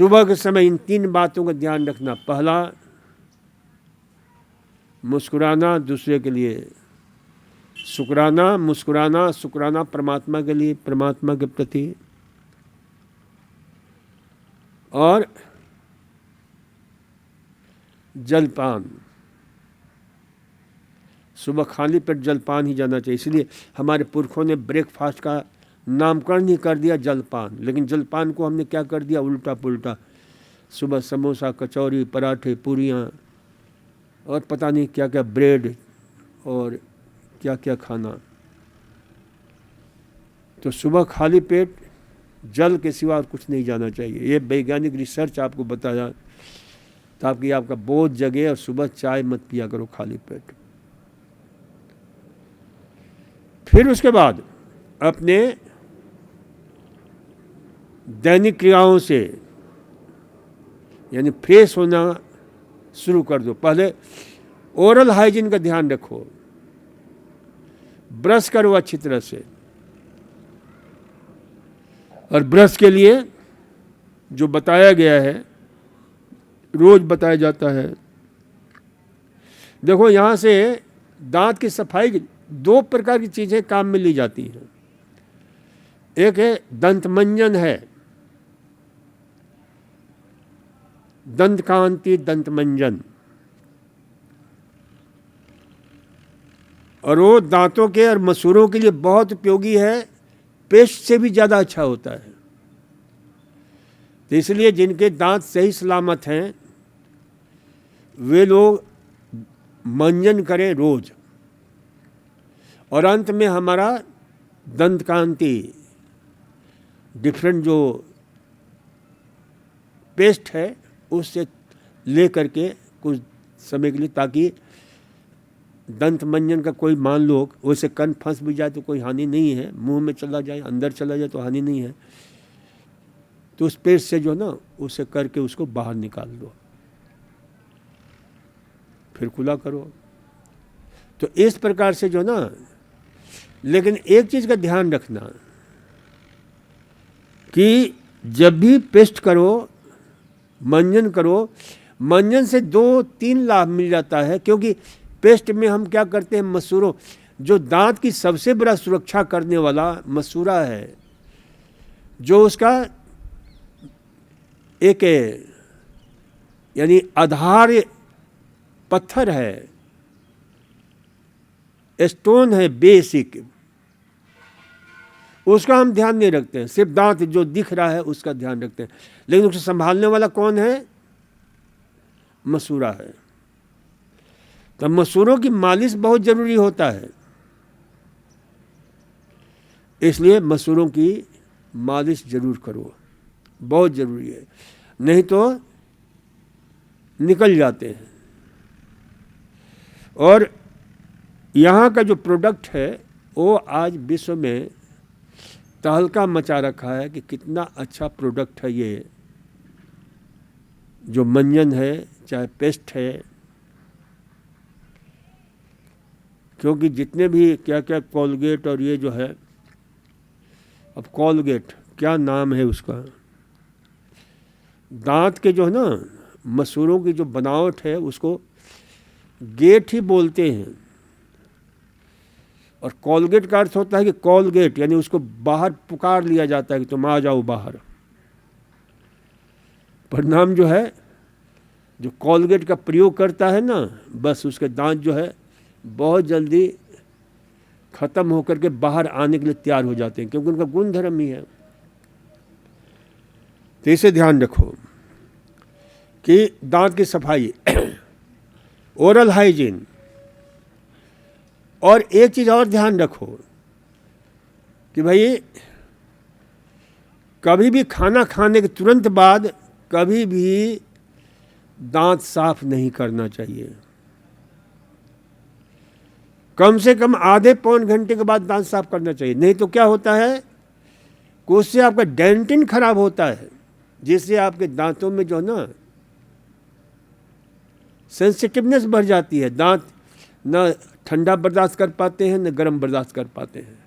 सुबह के समय इन 3 बातों का ध्यान रखना। पहला, मुस्कुराना दूसरे के लिए, शुक्राना, मुस्कुराना, शुक्राना परमात्मा के लिए, परमात्मा के प्रति, और जलपान। सुबह खाली पेट जलपान ही जाना चाहिए। इसलिए हमारे पुरखों ने ब्रेकफास्ट का नामकरण ही कर दिया जलपान, लेकिन जलपान को हमने क्या कर दिया, उल्टा पुल्टा। सुबह समोसा, कचौरी, पराठे, पूरियाँ और पता नहीं क्या क्या, ब्रेड और क्या क्या खाना। तो सुबह खाली पेट जल के सिवा और कुछ नहीं जाना चाहिए। ये वैज्ञानिक रिसर्च आपको बताया, ताकि आपका बोध जगे। और सुबह चाय मत पिया करो खाली पेट। फिर उसके बाद अपने दैनिक क्रियाओं से यानी फ्रेश होना शुरू कर दो। पहले ओरल हाइजीन का ध्यान रखो, ब्रश करो अच्छी तरह से। और ब्रश के लिए जो बताया गया है, रोज बताया जाता है। देखो, यहाँ से दांत की सफाई की 2 प्रकार की चीज़ें काम में ली जाती हैं। एक है दंतमंजन है, दंतकांति, दंतमंजन, और वो दांतों के और मसूड़ों के लिए बहुत उपयोगी है, पेस्ट से भी ज़्यादा अच्छा होता है। तो इसलिए जिनके दांत सही सलामत हैं वे लोग मंजन करें रोज। और अंत में हमारा दंतकांति, डिफरेंट जो पेस्ट है उससे ले करके कुछ समय के लिए, ताकि दंत मंजन का कोई मान लो वैसे कन फंस भी जाए तो कोई हानि नहीं है, मुंह में चला जाए, अंदर चला जाए तो हानि नहीं है। तो उस पेस्ट से जो ना उसे करके उसको बाहर निकाल दो, फिर खुला करो। तो इस प्रकार से जो ना, लेकिन एक चीज़ का ध्यान रखना कि जब भी पेस्ट करो, मंजन करो, मंजन से 2-3 लाभ मिल जाता है। क्योंकि पेस्ट में हम क्या करते हैं, मसूड़ों, जो दांत की सबसे बड़ा सुरक्षा करने वाला मसूड़ा है, जो उसका एक यानी आधार पत्थर है, स्टोन है बेसिक, उसका हम ध्यान नहीं रखते हैं। सिर्फ दांत जो दिख रहा है उसका ध्यान रखते हैं, लेकिन उसे संभालने वाला कौन है, मसूड़ा है। तो मसूड़ों की मालिश बहुत जरूरी होता है, इसलिए मसूड़ों की मालिश जरूर करो, बहुत जरूरी है, नहीं तो निकल जाते हैं। और यहाँ का जो प्रोडक्ट है वो आज विश्व में तहलका मचा रखा है कि कितना अच्छा प्रोडक्ट है ये, जो मंजन है चाहे पेस्ट है। क्योंकि जितने भी क्या क्या कोलगेट और ये जो है, अब कोलगेट क्या नाम है उसका, दांत के जो है ना मसूड़ों की जो बनावट है उसको गेट ही बोलते हैं। और कोलगेट का अर्थ होता है कि कोलगेट, यानी उसको बाहर पुकार लिया जाता है कि तुम आ जाओ बाहर। परिणाम जो है, जो कोलगेट का प्रयोग करता है ना, बस उसके दांत जो है बहुत जल्दी खत्म होकर के बाहर आने के लिए तैयार हो जाते हैं, क्योंकि उनका गुण धर्म ही है। तो इसे ध्यान रखो कि दांत की सफाई, ओरल हाइजीन। और एक चीज़ और ध्यान रखो कि भाई कभी भी खाना खाने के तुरंत बाद कभी भी दांत साफ नहीं करना चाहिए। कम से कम आधे पौन घंटे के बाद दांत साफ करना चाहिए। नहीं तो क्या होता है कि उससे आपका डेंटिन खराब होता है, जिससे आपके दांतों में जो ना सेंसिटिवनेस बढ़ जाती है। दांत न ठंडा बर्दाश्त कर पाते हैं, न गर्म बर्दाश्त कर पाते हैं।